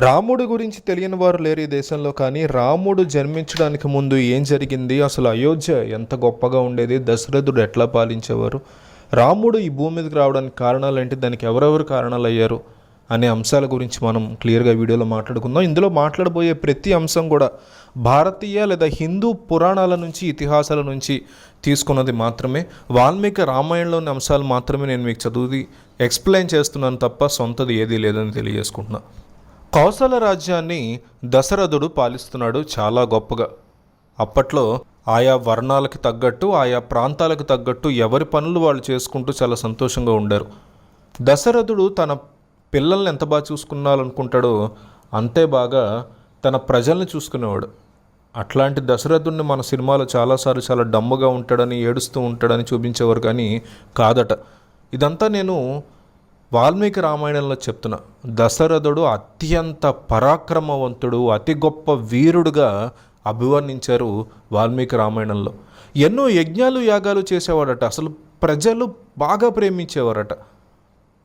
రాముడి గురించి తెలియని వారు లేరు ఈ దేశంలో. కానీ రాముడు జన్మించడానికి ముందు ఏం జరిగింది, అసలు అయోధ్య ఎంత గొప్పగా ఉండేది, దశరథుడు ఎట్లా పాలించేవారు, రాముడు ఈ భూమి మీదకి రావడానికి కారణాలు ఏంటి, దానికి ఎవరెవరు కారణాలు అయ్యారు అనే అంశాల గురించి మనం క్లియర్గా వీడియోలో మాట్లాడుకుందాం. ఇందులో మాట్లాడబోయే ప్రతి అంశం కూడా భారతీయ లేదా హిందూ పురాణాల నుంచి, ఇతిహాసాల నుంచి తీసుకున్నది మాత్రమే. వాల్మీకి రామాయణంలోని అంశాలు మాత్రమే నేను మీకు చదివి ఎక్స్ప్లెయిన్ చేస్తున్నాను తప్ప సొంతది ఏదీ లేదని తెలియజేసుకుంటున్నా. కౌసల రాజ్యాన్ని దశరథుడు పాలిస్తున్నాడు చాలా గొప్పగా. అప్పట్లో ఆయా వర్ణాలకు తగ్గట్టు, ఆయా ప్రాంతాలకు తగ్గట్టు ఎవరి పనులు వాళ్ళు చేసుకుంటూ చాలా సంతోషంగా ఉండారు. దశరథుడు తన పిల్లల్ని ఎంత బాగా చూసుకున్నాలనుకుంటాడో అంతే బాగా తన ప్రజల్ని చూసుకునేవాడు. అట్లాంటి దశరథుడిని మన సినిమాలో చాలాసార్లు చాలా డమ్ముగా ఉంటాడని, ఏడుస్తూ ఉంటాడని చూపించేవారు, కానీ కాదట. ఇదంతా నేను వాల్మీకి రామాయణంలో చెప్తున్నా. దశరథుడు అత్యంత పరాక్రమవంతుడు, అతి గొప్ప వీరుడుగా అభివర్ణించారు వాల్మీకి రామాయణంలో. ఎన్నో యజ్ఞాలు యాగాలు చేసేవాడట. అసలు ప్రజలు బాగా ప్రేమించేవారట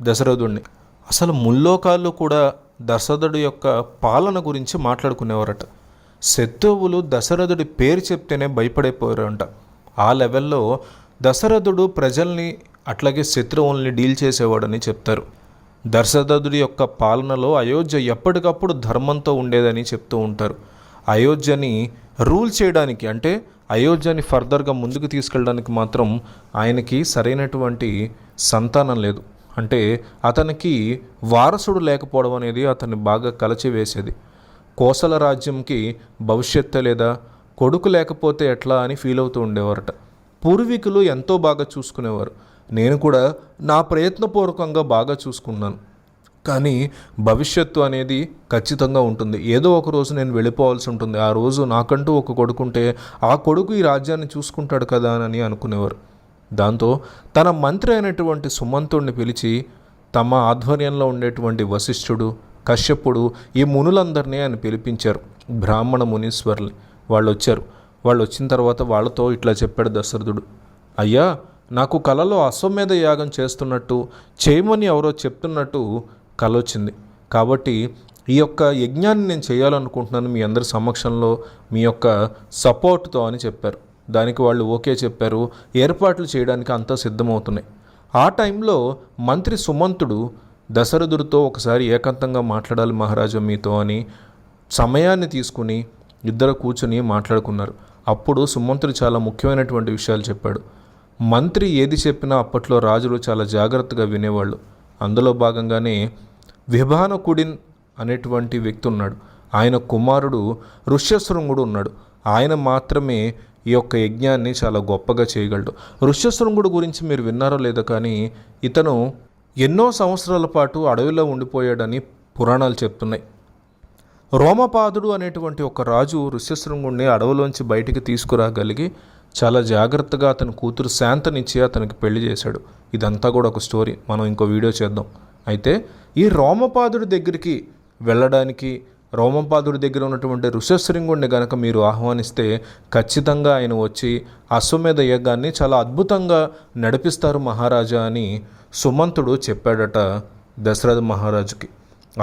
దశరథుడిని. అసలు ముల్లోకాల్లో కూడా దశరథుడి యొక్క పాలన గురించి మాట్లాడుకునేవారట. శత్రువులు దశరథుడి పేరు చెప్తేనే భయపడిపోయారంట. ఆ లెవెల్లో దశరథుడు ప్రజల్ని అట్లాగే శత్రువుల్ని డీల్ చేసేవాడని చెప్తారు. దశరథుడి యొక్క పాలనలో అయోధ్య ఎప్పటికప్పుడు ధర్మంతో ఉండేదని చెప్తూ ఉంటారు. అయోధ్యని రూల్ చేయడానికి, అంటే అయోధ్యని ఫర్దర్గా ముందుకు తీసుకెళ్ళడానికి మాత్రం ఆయనకి సరైనటువంటి సంతానం లేదు. అంటే అతనికి వారసుడు లేకపోవడం అనేది అతన్ని బాగా కలచివేసేది. కోసల రాజ్యంకి భవిష్యత్తు లేదా, కొడుకు లేకపోతే ఎట్లా అని ఫీల్ అవుతూ ఉండేవారట. పూర్వీకులు ఎంతో బాగా చూసుకునేవారు. నేను కూడా నా ప్రయత్నపూర్వకంగా బాగా చూసుకున్నాను, కానీ భవిష్యత్తు అనేది ఖచ్చితంగా ఉంటుంది. ఏదో ఒక రోజు నేను వెళ్ళిపోవాల్సి ఉంటుంది. ఆ రోజు నాకంటూ ఒక కొడుకుంటే ఆ కొడుకు ఈ రాజ్యాన్ని చూసుకుంటాడు కదా అని అనుకునేవారు. దాంతో తన మంత్రి అయినటువంటి సుమంతుడిని పిలిచి తమ ఆధ్వర్యంలో ఉండేటువంటి వశిష్ఠుడు, కశ్యపుడు, ఈ మునులందరినీ ఆయన పిలిపించారు, బ్రాహ్మణ మునీశ్వర్ని. వాళ్ళు వచ్చారు. వాళ్ళు వచ్చిన తర్వాత వాళ్ళతో ఇట్లా చెప్పాడు దశరథుడు, అయ్యా, నాకు కలలో అశ్వమేధ యాగం చేస్తున్నట్టు, చేయమని ఎవరో చెప్తున్నట్టు కల వచ్చింది. కాబట్టి ఈ యొక్క యజ్ఞాన్ని నేను చేయాలనుకుంటున్నాను మీ అందరి సమక్షంలో, మీ యొక్క సపోర్ట్తో అని చెప్పారు. దానికి వాళ్ళు ఓకే చెప్పారు. ఏర్పాట్లు చేయడానికి అంతా సిద్ధమవుతున్నాయి. ఆ టైంలో మంత్రి సుమంతుడు దశరథుడితో ఒకసారి ఏకాంతంగా మాట్లాడాలి మహారాజా మీతో అని సమయాన్ని తీసుకుని ఇద్దరు కూర్చుని మాట్లాడుకున్నారు. అప్పుడు సుమంతుడు చాలా ముఖ్యమైనటువంటి విషయాలు చెప్పాడు. మంత్రి ఏది చెప్పినా అప్పట్లో రాజులు చాలా జాగ్రత్తగా వినేవాళ్ళు. అందులో భాగంగానే విభానకుడిన్ అనేటువంటి వ్యక్తి ఉన్నాడు. ఆయన కుమారుడు ఋష్యశృంగుడు ఉన్నాడు. ఆయన మాత్రమే ఈ యొక్క యజ్ఞాన్ని చాలా గొప్పగా చేయగలడు. ఋష్యశృంగుడు గురించి మీరు విన్నారో లేదో, కానీ ఇతను ఎన్నో సంవత్సరాల పాటు అడవిలో ఉండిపోయాడని పురాణాలు చెప్తున్నాయి. రోమపాదుడు అనేటువంటి ఒక రాజు ఋష్యశృంగుడిని అడవిలోంచి బయటికి తీసుకురాగలిగి చాలా జాగ్రత్తగా అతని కూతురు శాంతనిచ్చి అతనికి పెళ్లి చేశాడు. ఇదంతా కూడా ఒక స్టోరీ, మనం ఇంకో వీడియో చేద్దాం. అయితే ఈ రోమపాదుడి దగ్గరికి వెళ్ళడానికి, రోమపాదుడి దగ్గర ఉన్నటువంటి ఋష్యశృంగుడిని గనక మీరు ఆహ్వానిస్తే ఖచ్చితంగా ఆయన వచ్చి అశ్వమేధ యజ్ఞాన్ని చాలా అద్భుతంగా నడిపిస్తారు మహారాజా అని సుమంతుడు చెప్పాడట దశరథ మహారాజుకి.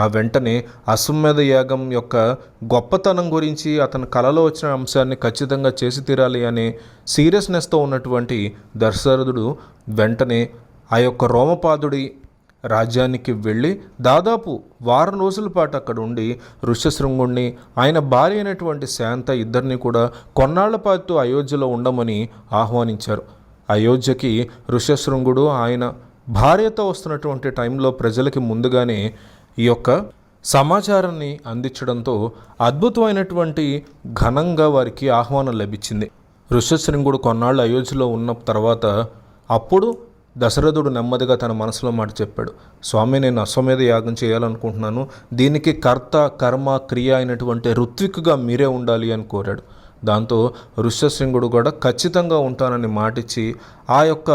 ఆ వెంటనే అశ్వమేధ యాగం యొక్క గొప్పతనం గురించి, అతని కలలో వచ్చిన అంశాన్ని ఖచ్చితంగా చేసి తీరాలి అనే సీరియస్నెస్తో ఉన్నటువంటి దశరథుడు వెంటనే ఆ యొక్క రోమపాదుడి రాజ్యానికి వెళ్ళి దాదాపు వారం రోజుల పాటు అక్కడ ఉండి ఋష్యశృంగుడిని, ఆయన భార్య అయినటువంటి శాంత ఇద్దరిని కూడా కొన్నాళ్ల పాటు అయోధ్యలో ఉండమని ఆహ్వానించారు. అయోధ్యకి ఋష్యశృంగుడు ఆయన భార్యతో వస్తున్నటువంటి టైంలో ప్రజలకి ముందుగానే ఈ యొక్క సమాచారాన్ని అందించడంతో అద్భుతమైనటువంటి ఘనంగా వారికి ఆహ్వానం లభించింది. ఋష్యశృంగుడు కొన్నాళ్ళు అయోధ్యలో ఉన్న తర్వాత అప్పుడు దశరథుడు నెమ్మదిగా తన మనసులో మాట చెప్పాడు, స్వామి, నేను అశ్వమేధ యాగం చేయాలనుకుంటున్నాను. దీనికి కర్త, కర్మ, క్రియ అయినటువంటి ఋత్విక్గా మీరే ఉండాలి అని కోరాడు. దాంతో ఋష్యశృంగుడు కూడా ఖచ్చితంగా ఉంటానని మాటిచ్చి ఆ యొక్క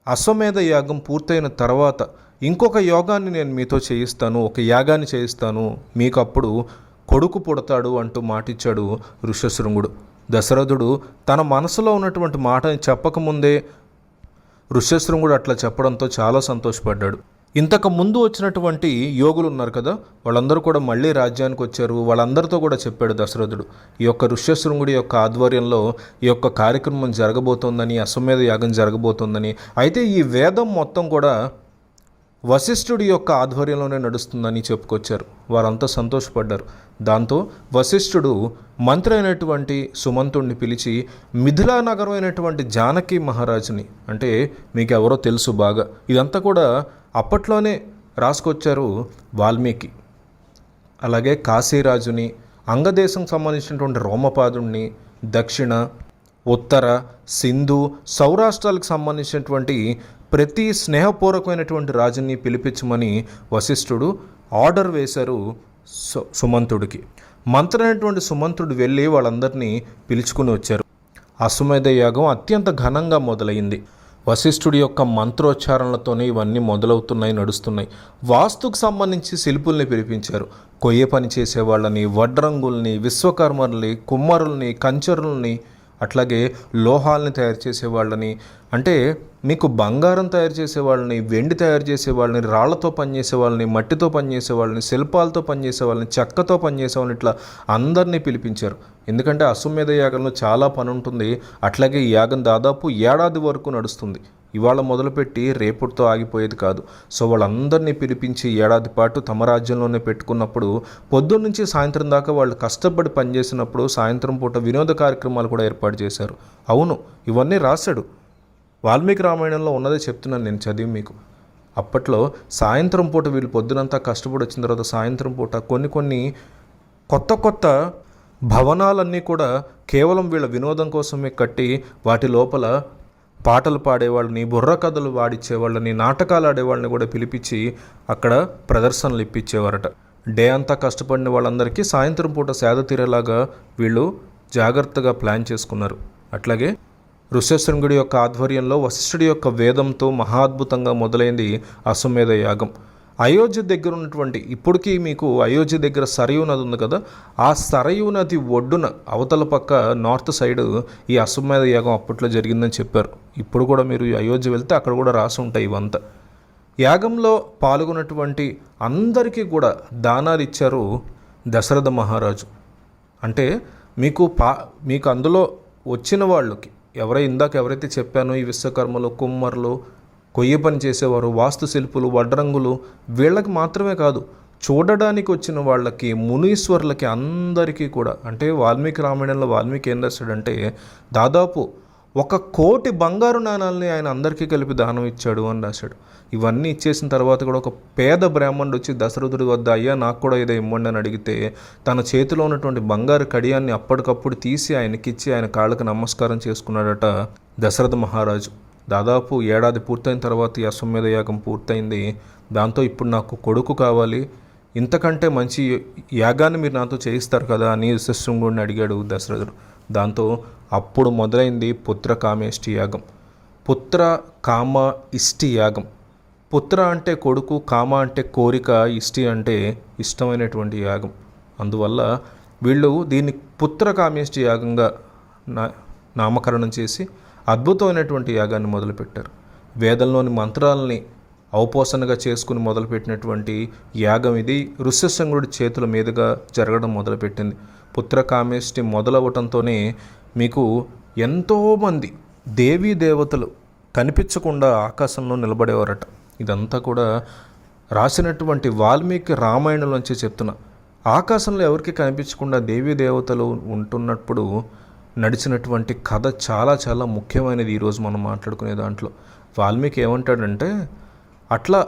అశ్వమేధ యాగం పూర్తయిన తర్వాత ఇంకొక యోగాన్ని నేను మీతో చేయిస్తాను, ఒక యాగాన్ని చేయిస్తాను, మీకు అప్పుడు కొడుకు పుడతాడు అంటూ మాటిచ్చాడు ఋష్యశృంగుడు. దశరథుడు తన మనసులో ఉన్నటువంటి మాటని చెప్పకముందే ఋష్యశృంగుడు అట్లా చెప్పడంతో చాలా సంతోషపడ్డాడు. ఇంతకు ముందు వచ్చినటువంటి యోగులు ఉన్నారు కదా, వాళ్ళందరూ కూడా మళ్ళీ రాజ్యానికి వచ్చారు. వాళ్ళందరితో కూడా చెప్పాడు దశరథుడు, ఈ యొక్క ఋష్యశృంగుడి యొక్క ఆధ్వర్యంలో ఈ యొక్క కార్యక్రమం జరగబోతోందని, అశ్వమేధ యాగం జరగబోతోందని. అయితే ఈ వేదం మొత్తం కూడా వశిష్ఠుడి యొక్క ఆధ్వర్యంలోనే నడుస్తుందని చెప్పుకొచ్చారు. వారంతా సంతోషపడ్డారు. దాంతో వశిష్ఠుడు మంత్రి అయినటువంటి సుమంతుడిని పిలిచి మిథిలా నగరం అయినటువంటి జానకి మహారాజుని, అంటే మీకు ఎవరో తెలుసు బాగా, ఇదంతా కూడా అప్పట్లోనే రాసుకొచ్చారు వాల్మీకి, అలాగే కాశీరాజుని, అంగదేశం సంబంధించినటువంటి రోమపాదుడిని, దక్షిణ, ఉత్తర, సింధు, సౌరాష్ట్రాలకు సంబంధించినటువంటి ప్రతి స్నేహపూర్వకమైనటువంటి రాజుని పిలిపించమని వశిష్ఠుడు ఆర్డర్ వేశారు సుమంతుడికి. మంత్రి అయినటువంటి సుమంతుడు వెళ్ళి వాళ్ళందరినీ పిలుచుకుని వచ్చారు. అశ్వమేధ యాగం అత్యంత ఘనంగా మొదలైంది. వశిష్ఠుడి యొక్క మంత్రోచ్చారణలతోనే ఇవన్నీ మొదలవుతున్నాయి, నడుస్తున్నాయి. వాస్తుకు సంబంధించి శిల్పుల్ని పిలిపించారు. కొయ్య పని చేసేవాళ్ళని, వడ్రంగుల్ని, విశ్వకర్మల్ని, కుమ్మరుల్ని, కంచరుల్ని, అట్లాగే లోహాలని తయారు చేసేవాళ్ళని, అంటే మీకు బంగారం తయారు చేసేవాళ్ళని, వెండి తయారు చేసేవాళ్ళని, రాళ్లతో పనిచేసేవాళ్ళని, మట్టితో పనిచేసేవాళ్ళని, శిల్పాలతో పనిచేసేవాళ్ళని, చెక్కతో పనిచేసేవాళ్ళని, ఇట్లా అందరినీ పిలిపించారు. ఎందుకంటే అశ్వమేధ యాగంలో చాలా పని ఉంటుంది. అట్లాగే ఈ యాగం దాదాపు ఏడాది వరకు నడుస్తుంది. ఇవాళ మొదలుపెట్టి రేపటితో ఆగిపోయేది కాదు. సో వాళ్ళందరినీ పిలిపించి ఏడాది పాటు తమ రాజ్యంలోనే పెట్టుకున్నప్పుడు పొద్దున్న నుంచి సాయంత్రం దాకా వాళ్ళు కష్టపడి పనిచేసినప్పుడు సాయంత్రం పూట వినోద కార్యక్రమాలు కూడా ఏర్పాటు చేశారు. అవును, ఇవన్నీ రాశాడు వాల్మీకి రామాయణంలో ఉన్నదే చెప్తున్నాను నేను చదివి మీకు. అప్పట్లో సాయంత్రం పూట వీళ్ళు పొద్దునంతా కష్టపడి వచ్చిన తర్వాత సాయంత్రం పూట కొన్ని కొత్త భవనాలన్నీ కూడా కేవలం వీళ్ళ వినోదం కోసమే కట్టి వాటి లోపల పాటలు పాడేవాళ్ళని, బుర్ర కథలు వాడిచ్చేవాళ్ళని, నాటకాలు ఆడేవాళ్ళని కూడా పిలిపించి అక్కడ ప్రదర్శనలు ఇప్పించేవారట. డే అంతా కష్టపడిన వాళ్ళందరికీ సాయంత్రం పూట సేద తీరేలాగా వీళ్ళు జాగ్రత్తగా ప్లాన్ చేసుకున్నారు. అట్లాగే ఋష్యశృంగుడి యొక్క ఆధ్వర్యంలో వశిష్ఠుడి యొక్క వేదంతో మహాద్భుతంగా మొదలైంది అశ్వమేధ యాగం. అయోధ్య దగ్గర ఉన్నటువంటి, ఇప్పటికీ మీకు అయోధ్య దగ్గర సరయూ నది ఉంది కదా, ఆ సరయూ నది ఒడ్డున అవతల పక్క నార్త్ సైడ్ ఈ అశ్వమేధ యాగం అప్పట్లో జరిగిందని చెప్పారు. ఇప్పుడు కూడా మీరు అయోధ్య వెళ్తే అక్కడ కూడా రాసి ఉంటాయి ఇవంతా. యాగంలో పాల్గొన్నటువంటి అందరికీ కూడా దానాలు ఇచ్చారు దశరథ మహారాజు. అంటే మీకు అందులో వచ్చిన వాళ్ళకి ఎవరైతే చెప్పానో ఈ విశ్వకర్మలు, కుమ్మరులు, కొయ్య పని చేసేవారు, వాస్తుశిల్పులు, వడ్రంగులు, వీళ్ళకి మాత్రమే కాదు, చూడడానికి వచ్చిన వాళ్ళకి, మునీశ్వరులకి, అందరికీ కూడా. అంటే వాల్మీకి రామాయణంలో వాల్మీకి ఏం రాశాడంటే దాదాపు 1,000,000 బంగారు నాణాలని ఆయన అందరికీ కలిపి దానం ఇచ్చాడు అని రాశాడు. ఇవన్నీ ఇచ్చేసిన తర్వాత కూడా ఒక పేద బ్రాహ్మణుడు వచ్చి దశరథుడి వద్ద, అయ్యా నాకు కూడా ఏదో ఇమ్మండి అని అడిగితే తన చేతిలో ఉన్నటువంటి బంగారు కడియాన్ని అప్పటికప్పుడు తీసి ఆయనకిచ్చి ఆయన కాళ్ళకు నమస్కారం చేసుకున్నాడట దశరథ మహారాజు. దాదాపు ఏడాది పూర్తయిన తర్వాత ఈ అశ్వమేధ యాగం పూర్తయింది. దాంతో ఇప్పుడు నాకు కొడుకు కావాలి, ఇంతకంటే మంచి యాగాన్ని మీరు నాతో చేయిస్తారు కదా అని ఋష్యశృంగుడిని అడిగాడు దశరథుడు. దాంతో అప్పుడు మొదలైంది పుత్ర కామేష్టి యాగం. పుత్ర కామ ఇష్టి యాగం. పుత్ర అంటే కొడుకు, కామ అంటే కోరిక, ఇష్టి అంటే ఇష్టమైనటువంటి యాగం. అందువల్ల వీళ్ళు దీన్ని పుత్ర కామేష్టి యాగంగా నామకరణం చేసి అద్భుతమైనటువంటి యాగాన్ని మొదలుపెట్టారు. వేదంలోని మంత్రాలని ఔపోసనగా చేసుకుని మొదలుపెట్టినటువంటి యాగం ఇది ఋష్యశృంగుడి చేతుల మీదుగా జరగడం మొదలుపెట్టింది. పుత్రకామేష్టి మొదలవటంతోనే మీకు ఎంతోమంది దేవీ దేవతలు కనిపించకుండా ఆకాశంలో నిలబడేవారట. ఇదంతా కూడా రాసినటువంటి వాల్మీకి రామాయణంలోంచి చెప్తున్నా. ఆకాశంలో ఎవరికి కనిపించకుండా దేవీ దేవతలు ఉంటున్నప్పుడు నడిచినటువంటి కథ చాలా చాలా ముఖ్యమైనది ఈరోజు మనం మాట్లాడుకునే దాంట్లో. వాల్మీకి ఏమంటాడంటే, అట్లా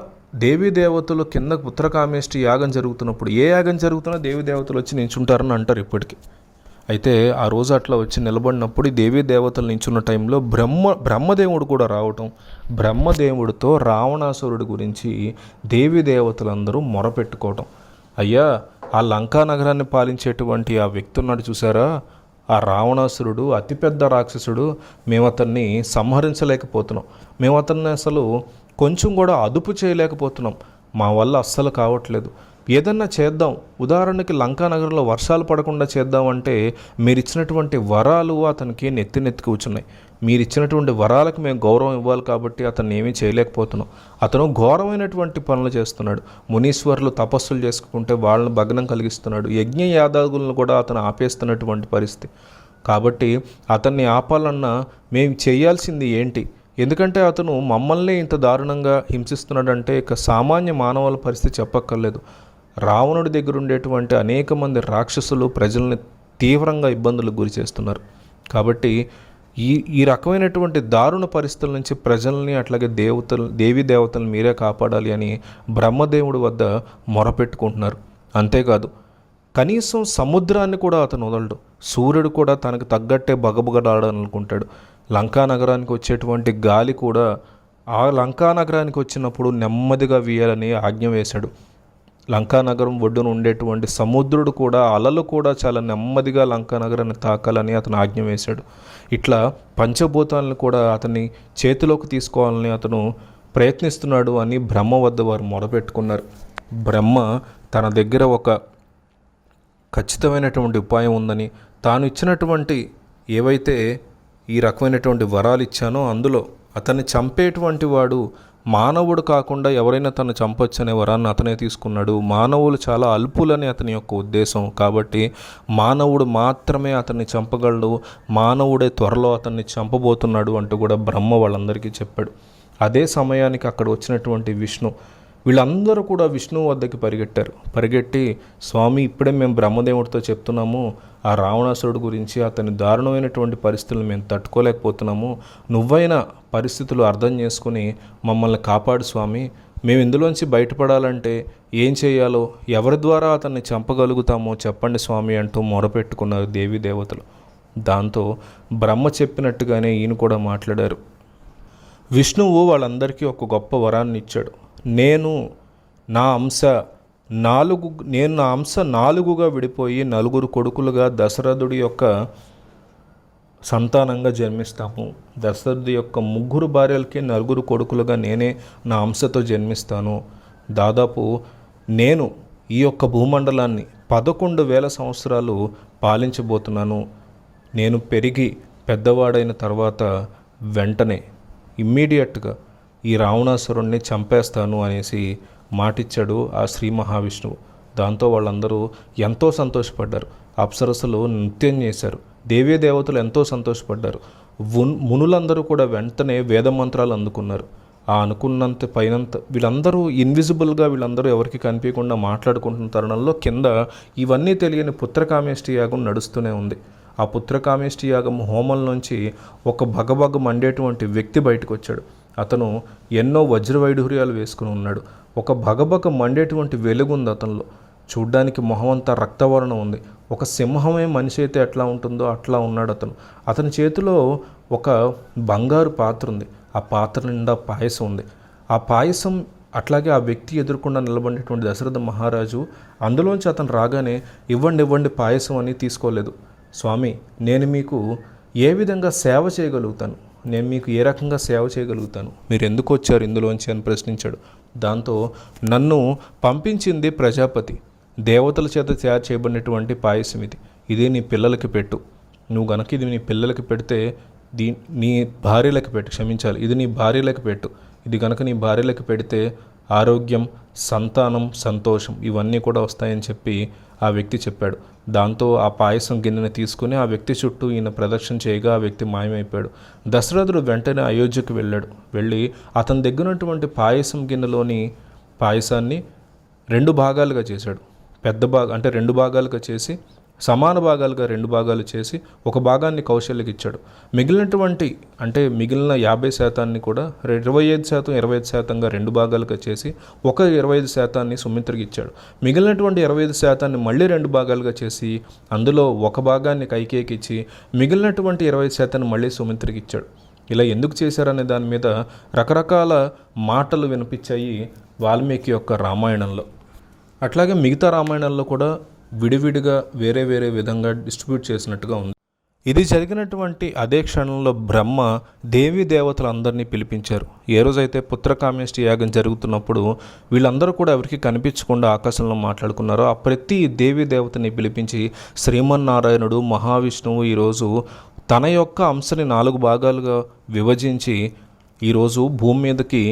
దేవీ దేవతలు కింద పుత్రకామేష్టి యాగం జరుగుతున్నప్పుడు, ఏ యాగం జరుగుతున్నా దేవీ దేవతలు వచ్చి నించుంటారని అంటారు ఇప్పటికీ. అయితే ఆ రోజు అట్లా వచ్చి నిలబడినప్పుడు ఈ దేవీ దేవతలు నించున్న టైంలో బ్రహ్మదేవుడు కూడా రావటం, బ్రహ్మదేవుడితో రావణాసురుడి గురించి దేవీ దేవతలందరూ మొరపెట్టుకోవటం. అయ్యా, ఆ లంకా నగరాన్ని పాలించేటువంటి ఆ వ్యక్తి ఉన్నాడు చూసారా, ఆ రావణాసురుడు అతిపెద్ద రాక్షసుడు, మేము అతన్ని సంహరించలేకపోతున్నాం, మేము అతన్ని అసలు కొంచెం కూడా అదుపు చేయలేకపోతున్నాం, మా వల్ల అస్సలు కావట్లేదు, ఏదన్నా చేద్దాం, ఉదాహరణకి లంకా నగరంలో వర్షాలు పడకుండా చేద్దామంటే మీరు ఇచ్చినటువంటి వరాలు అతనికి నెత్తి కూర్చున్నాయి. మీరు ఇచ్చినటువంటి వరాలకు మేము గౌరవం ఇవ్వాలి కాబట్టి అతన్ని ఏమీ చేయలేకపోతున్నాం. అతను ఘోరమైనటువంటి పనులు చేస్తున్నాడు. మునీశ్వరులు తపస్సులు చేసుకుంటే వాళ్ళని భగ్నం కలిగిస్తున్నాడు. యజ్ఞ యాగాదులను కూడా అతను ఆపేస్తున్నటువంటి పరిస్థితి. కాబట్టి అతన్ని ఆపాలన్నా మేము చేయాల్సింది ఏంటి? ఎందుకంటే అతను మమ్మల్ని ఇంత దారుణంగా హింసిస్తున్నాడంటే ఇక సామాన్య మానవుల పరిస్థితి చెప్పక్కర్లేదు. రావణుడి దగ్గర ఉండేటువంటి అనేక మంది రాక్షసులు ప్రజల్ని తీవ్రంగా ఇబ్బందులకు గురి చేస్తున్నారు. కాబట్టి ఈ రకమైనటువంటి దారుణ పరిస్థితుల నుంచి ప్రజల్ని అట్లాగే దేవీ దేవతలను మీరే కాపాడాలి అని బ్రహ్మదేవుడి వద్ద మొరపెట్టుకుంటున్నారు. అంతేకాదు, కనీసం సముద్రాన్ని కూడా అతను వదలడు. సూర్యుడు కూడా తనకు తగ్గట్టే బగబగలాడాలనుకుంటాడు. లంకా నగరానికి వచ్చేటువంటి గాలి కూడా ఆ లంకా నగరానికి వచ్చినప్పుడు నెమ్మదిగా వీయాలని ఆజ్ఞ వేశాడు. లంకా నగరం ఒడ్డున ఉండేటువంటి సముద్రుడు కూడా, అలలు కూడా చాలా నెమ్మదిగా లంకా నగరాన్ని తాకాలని అతను ఆజ్ఞ వేశాడు. ఇట్లా పంచభూతాలను కూడా అతన్ని చేతిలోకి తీసుకోవాలని అతను ప్రయత్నిస్తున్నాడు అని బ్రహ్మ వద్ద వారు మొరపెట్టుకున్నారు. బ్రహ్మ తన దగ్గర ఒక ఖచ్చితమైనటువంటి ఉపాయం ఉందని, తాను ఇచ్చినటువంటి ఏవైతే ఈ రకమైనటువంటి వరాలు ఇచ్చానో అందులో అతన్ని చంపేటువంటి వాడు మానవుడు కాకుండా ఎవరైనా తను చంపొచ్చు అనే వరాన్ని అతనే తీసుకున్నాడు. మానవులు చాలా అల్పులని అతని యొక్క ఉద్దేశం. కాబట్టి మానవుడు మాత్రమే అతన్ని చంపగలడు, మానవుడే త్వరలో అతన్ని చంపబోతున్నాడు అంటూ కూడా బ్రహ్మ వాళ్ళందరికీ చెప్పాడు. అదే సమయానికి అక్కడ వచ్చినటువంటి విష్ణు, వీళ్ళందరూ కూడా విష్ణువు వద్దకి పరిగెట్టి స్వామి, ఇప్పుడే మేము బ్రహ్మదేవుడితో చెప్తున్నాము ఆ రావణాసురుడు గురించి, అతని దారుణమైనటువంటి పరిస్థితులను మేము తట్టుకోలేకపోతున్నాము, నువ్వైనా పరిస్థితులు అర్థం చేసుకుని మమ్మల్ని కాపాడు స్వామి, మేము ఇందులోంచి బయటపడాలంటే ఏం చేయాలో, ఎవరి ద్వారా అతన్ని చంపగలుగుతామో చెప్పండి స్వామి అంటూ మొరపెట్టుకున్నారు దేవీ దేవతలు. దాంతో బ్రహ్మ చెప్పినట్టుగానే ఈయన కూడా మాట్లాడారు. విష్ణువు వాళ్ళందరికీ ఒక గొప్ప వరాన్ని ఇచ్చాడు. నేను నా అంశ 4గా విడిపోయి 4 కొడుకులుగా దశరథుడి యొక్క సంతానంగా జన్మిస్తాము. దశరథుడి యొక్క 3 భార్యలకి 4 కొడుకులుగా నేనే నా అంశతో జన్మిస్తాను. దాదాపు నేను ఈ యొక్క భూమండలాన్ని 11,000 సంవత్సరాలు పాలించబోతున్నాను. నేను పెరిగి పెద్దవాడైన తర్వాత వెంటనే ఇమ్మీడియట్గా ఈ రావణాసురుణ్ణి చంపేస్తాను అనేసి మాటిచ్చాడు ఆ శ్రీ మహావిష్ణువు. దాంతో వాళ్ళందరూ ఎంతో సంతోషపడ్డారు. అప్సరసలు నృత్యం చేశారు. దేవీ దేవతలు ఎంతో సంతోషపడ్డారు. మునులందరూ కూడా వెంటనే వేద మంత్రాలు అందుకున్నారు. ఆ అనుకున్నంత పైనంత వీళ్ళందరూ ఇన్విజిబుల్గా వీళ్ళందరూ ఎవరికి కనిపించకుండా మాట్లాడుకుంటున్న తరుణంలో కింద ఇవన్నీ తెలియని పుత్రకామేష్టి యాగం నడుస్తూనే ఉంది. ఆ పుత్రకామేష్టి యాగం హోమం నుంచి ఒక భగభగ మండేటువంటి వ్యక్తి బయటకు వచ్చాడు. అతను ఎన్నో వజ్రవైఢూర్యాలు వేసుకుని ఉన్నాడు. ఒక భగభగ మండేటువంటి వెలుగు ఉంది అతనిలో. చూడ్డానికి మొహం అంతా రక్తవర్ణం ఉంది. ఒక సింహమే మనిషి అయితే ఎట్లా ఉంటుందో అట్లా ఉన్నాడు అతను. అతని చేతిలో ఒక బంగారు పాత్ర ఉంది. ఆ పాత్ర నిండా పాయసం ఉంది. ఆ పాయసం అట్లాగే ఆ వ్యక్తి ఎదుర్కొండా నిలబడినటువంటి దశరథ మహారాజు అందులోంచి అతను రాగానే ఇవ్వండి పాయసం అని తీసుకోలేదు. స్వామి, నేను మీకు ఏ విధంగా సేవ చేయగలుగుతాను, నేను మీకు ఏ రకంగా సేవ చేయగలుగుతాను, మీరు ఎందుకు వచ్చారు ఇందులోంచి అని ప్రశ్నించాడు. దాంతో నన్ను పంపించింది ప్రజాపతి, దేవతల చేత తయారు చేయబడినటువంటి పాయసం ఇది నీ పిల్లలకి పెట్టు. నువ్వు గనక ఇది నీ పిల్లలకి పెడితే నీ భార్యలకు పెట్టు, క్షమించాలి, ఇది నీ భార్యలకు పెట్టు. ఇది గనక నీ భార్యలకు పెడితే ఆరోగ్యం, సంతానం, సంతోషం ఇవన్నీ కూడా వస్తాయని చెప్పి ఆ వ్యక్తి చెప్పాడు. దాంతో ఆ పాయసం గిన్నెని తీసుకుని ఆ వ్యక్తి చుట్టూ ఈయన ప్రదక్షిణ చేయగా ఆ వ్యక్తి మాయమైపోయాడు. దశరథుడు వెంటనే అయోధ్యకు వెళ్ళి అతని దగ్గర ఉన్నటువంటి పాయసం గిన్నెలోని పాయసాన్ని 2 భాగాలుగా చేశాడు. పెద్ద భాగం అంటే 2 భాగాలుగా చేసి సమాన భాగాలుగా 2 భాగాలు చేసి ఒక భాగాన్ని కౌశల్యకి ఇచ్చాడు. మిగిలినటువంటి అంటే మిగిలిన 50% కూడా 25%, 25%గా 2 భాగాలుగా చేసి ఒక 25% సుమిత్రకి ఇచ్చాడు. మిగిలినటువంటి 25% మళ్ళీ 2 భాగాలుగా చేసి అందులో ఒక భాగాన్ని కైకేయికి ఇచ్చి మిగిలినటువంటి 20% మళ్ళీ సుమిత్రకి ఇచ్చాడు. ఇలా ఎందుకు చేశారనే దాని మీద రకరకాల మాటలు వినిపించాయి వాల్మీకి యొక్క రామాయణంలో. అట్లాగే మిగతా రామాయణంలో కూడా విడివిడిగా వేరే విధంగా డిస్ట్రిబ్యూట్ చేసినట్టుగా ఉంది. ఇది జరిగినటువంటి అదే క్షణంలో బ్రహ్మ దేవీ దేవతలందరినీ పిలిపించారు. ఏ రోజైతే పుత్రకామేష్టి యాగం జరుగుతున్నప్పుడు వీళ్ళందరూ కూడా ఎవరికి కనిపించకుండా ఆకాశంలో మాట్లాడుకున్నారో ఆ ప్రతి దేవీ దేవతని పిలిపించి శ్రీమన్నారాయణుడు మహావిష్ణువు ఈరోజు తన యొక్క అంశని 4 భాగాలుగా విభజించి ఈరోజు భూమి మీదకి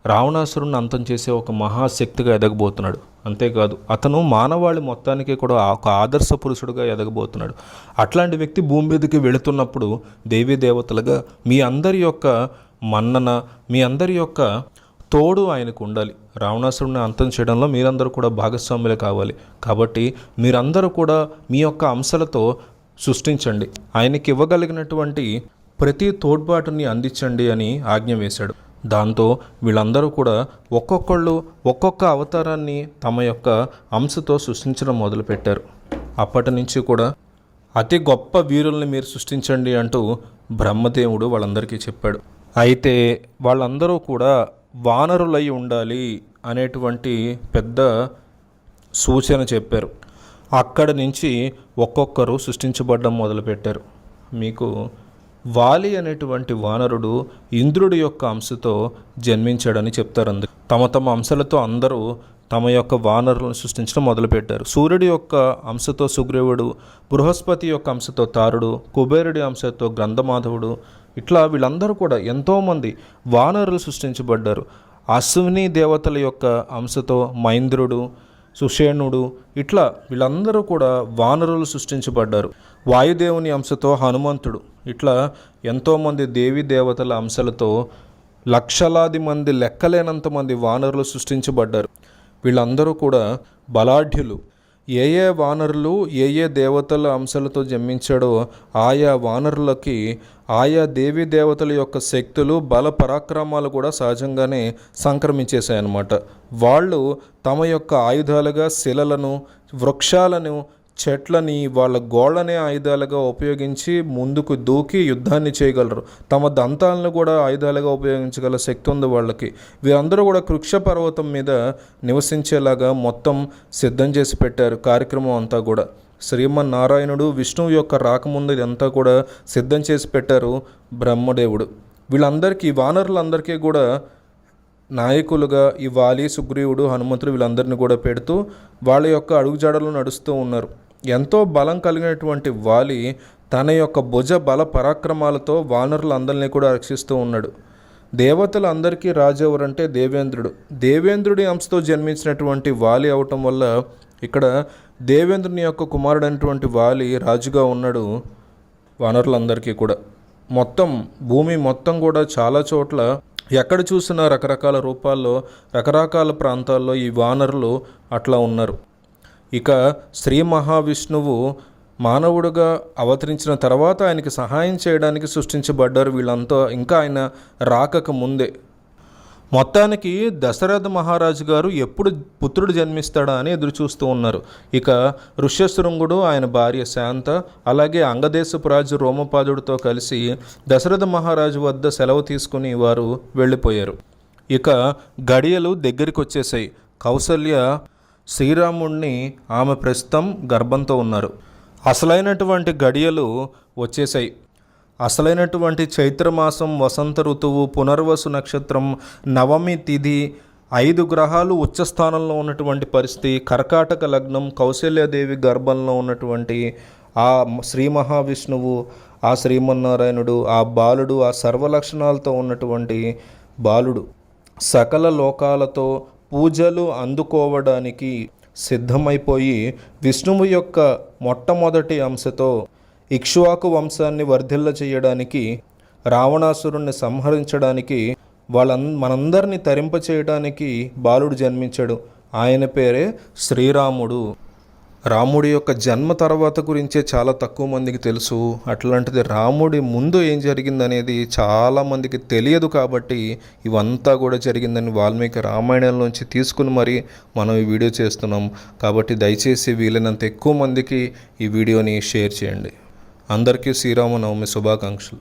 రావణాసురుని అంతం చేసే ఒక మహాశక్తిగా ఎదగబోతున్నాడు. అంతేకాదు అతను మానవాళి మొత్తానికి కూడా ఒక ఆదర్శ పురుషుడుగా ఎదగబోతున్నాడు. అట్లాంటి వ్యక్తి భూమి మీదకి వెళుతున్నప్పుడు దేవీ దేవతలుగా మీ అందరి యొక్క మన్నన, మీ అందరి యొక్క తోడు ఆయనకు ఉండాలి. రావణాసురుని అంతం చేయడంలో మీరందరూ కూడా భాగస్వాములే కావాలి. కాబట్టి మీరందరూ కూడా మీ యొక్క అంశాలతో సృష్టించండి, ఆయనకి ఇవ్వగలిగినటువంటి ప్రతి తోడ్పాటుని అందించండి అని ఆజ్ఞ వేశాడు. దాంతో వీళ్ళందరూ కూడా ఒక్కొక్కళ్ళు ఒక్కొక్క అవతారాన్ని తమ యొక్క అంశతో సృష్టించడం మొదలుపెట్టారు. అప్పటి నుంచి కూడా అతి గొప్ప వీరుల్ని మీరు సృష్టించండి అంటూ బ్రహ్మదేవుడు వాళ్ళందరికీ చెప్పాడు. అయితే వాళ్ళందరూ కూడా వానరులై ఉండాలి అనేటువంటి పెద్ద సూచన చెప్పారు. అక్కడి నుంచి ఒక్కొక్కరు సృష్టించబడడం మొదలుపెట్టారు. మీకు వాలి అనేటువంటి వానరుడు ఇంద్రుడి యొక్క అంశతో జన్మించాడని చెప్తారు. అందుకు తమ తమ అంశాలతో అందరూ తమ యొక్క వానరులను సృష్టించడం మొదలుపెట్టారు. సూర్యుడి యొక్క అంశతో సుగ్రీవుడు, బృహస్పతి యొక్క అంశతో తారుడు, కుబేరుడి అంశతో గ్రంథమాధవుడు, ఇట్లా వీళ్ళందరూ కూడా ఎంతోమంది వానరులు సృష్టించబడ్డారు. అశ్విని దేవతల యొక్క అంశతో మైంద్రుడు, సుషేణుడు, ఇట్లా వీళ్ళందరూ కూడా వానరులు సృష్టించబడ్డారు. వాయుదేవుని అంశతో హనుమంతుడు, ఇట్లా ఎంతోమంది దేవీ దేవతల అంశాలతో లక్షలాది మంది, లెక్కలేనంత మంది వానరులు సృష్టించబడ్డారు. వీళ్ళందరూ కూడా బలాఢ్యులు. ఏ ఏ వానరులు ఏ ఏ దేవతల అంశాలతో జన్మించాడో ఆయా వానరులకి ఆయా దేవీ దేవతల యొక్క శక్తులు, బల పరాక్రమాలు కూడా సహజంగానే సంక్రమించేశాయన్నమాట. వాళ్ళు తమ యొక్క ఆయుధాలుగా శిలలను, వృక్షాలను, చెట్లని వాళ్ళ గోళ్ళనే ఆయుధాలుగా ఉపయోగించి ముందుకు దూకి యుద్ధాన్ని చేయగలరు. తమ దంతాలను కూడా ఆయుధాలుగా ఉపయోగించగల శక్తి ఉంది వాళ్ళకి. వీరందరూ కూడా కృక్ష పర్వతం మీద నివసించేలాగా మొత్తం సిద్ధం చేసి పెట్టారు కార్యక్రమం అంతా కూడా. శ్రీమన్నారాయణుడు విష్ణువు యొక్క రాకముందు ఇదంతా కూడా సిద్ధం చేసి పెట్టారు బ్రహ్మదేవుడు. వీళ్ళందరికీ, వానరులందరికీ కూడా నాయకులుగా ఈ వాలి, సుగ్రీవుడు, హనుమంతుడు వీళ్ళందరినీ కూడా పెడుతూ వాళ్ళ యొక్క అడుగుజాడలు నడుస్తూ ఉన్నారు. ఎంతో బలం కలిగినటువంటి వాలి తన యొక్క భుజ బల పరాక్రమాలతో వానరులందరినీ కూడా రక్షిస్తూ ఉన్నాడు. దేవతలందరికీ రాజు ఎవరంటే దేవేంద్రుడు. దేవేంద్రుడి అంశతో జన్మించినటువంటి వాలి అవటం వల్ల ఇక్కడ దేవేంద్రుని యొక్క కుమారుడైనటువంటి వాలి రాజుగా ఉన్నాడు వానరులందరికీ కూడా. మొత్తం భూమి మొత్తం కూడా చాలా చోట్ల ఎక్కడ చూసినా రకరకాల రూపాల్లో, రకరకాల ప్రాంతాల్లో ఈ వానరులు అట్లా ఉన్నారు. ఇక శ్రీ మహావిష్ణువు మానవుడుగా అవతరించిన తర్వాత ఆయనకి సహాయం చేయడానికి సృష్టించబడ్డారు వీళ్ళంతా, ఇంకా ఆయన రాకక ముందే. మొత్తానికి దశరథ మహారాజు గారు ఎప్పుడు పుత్రుడు జన్మిస్తాడా అని ఎదురు చూస్తూ ఉన్నారు. ఇక ఋష్యశృంగుడు, ఆయన భార్య శాంత, అలాగే అంగదేశపు రాజు రోమపాదుడితో కలిసి దశరథ మహారాజు వద్ద సెలవు తీసుకుని వారు వెళ్ళిపోయారు. ఇక గడియలు దగ్గరికి వచ్చేసాయి. కౌసల్య శ్రీరాముణ్ణి ఆమె ప్రస్తుతం గర్భంతో ఉన్నారు. అసలైనటువంటి గడియలు వచ్చేసాయి. అసలైనటువంటి చైత్రమాసం, వసంత ఋతువు, పునర్వసు నక్షత్రం, నవమి తిథి, 5 గ్రహాలు ఉచ్చస్థానంలో ఉన్నటువంటి పరిస్థితి, కర్కాటక లగ్నం, కౌశల్యాదేవి గర్భంలో ఉన్నటువంటి ఆ శ్రీ మహావిష్ణువు, ఆ శ్రీమన్నారాయణుడు, ఆ బాలుడు, ఆ సర్వలక్షణాలతో ఉన్నటువంటి బాలుడు సకల లోకాలతో పూజలు అందుకోవడానికి సిద్ధమైపోయి విష్ణువు యొక్క మొట్టమొదటి అంశతో ఇక్ష్వాకు వంశాన్ని వర్ధిల్ల చేయడానికి, రావణాసురుణ్ణి సంహరించడానికి, మనందరినీ తరింప చేయడానికి బాలుడు జన్మించాడు. ఆయన పేరే శ్రీరాముడు. రాముడి యొక్క జన్మ తర్వాత గురించే చాలా తక్కువ మందికి తెలుసు. అట్లాంటిది రాముడి ముందు ఏం జరిగిందనేది చాలామందికి తెలియదు. కాబట్టి ఇవంతా కూడా జరిగిందని వాల్మీకి రామాయణంలోంచి తీసుకుని మరి మనం ఈ వీడియో చేస్తున్నాం. కాబట్టి దయచేసి వీలైనంత ఎక్కువ మందికి ఈ వీడియోని షేర్ చేయండి. అందరికీ శ్రీరామనవమి శుభాకాంక్షలు.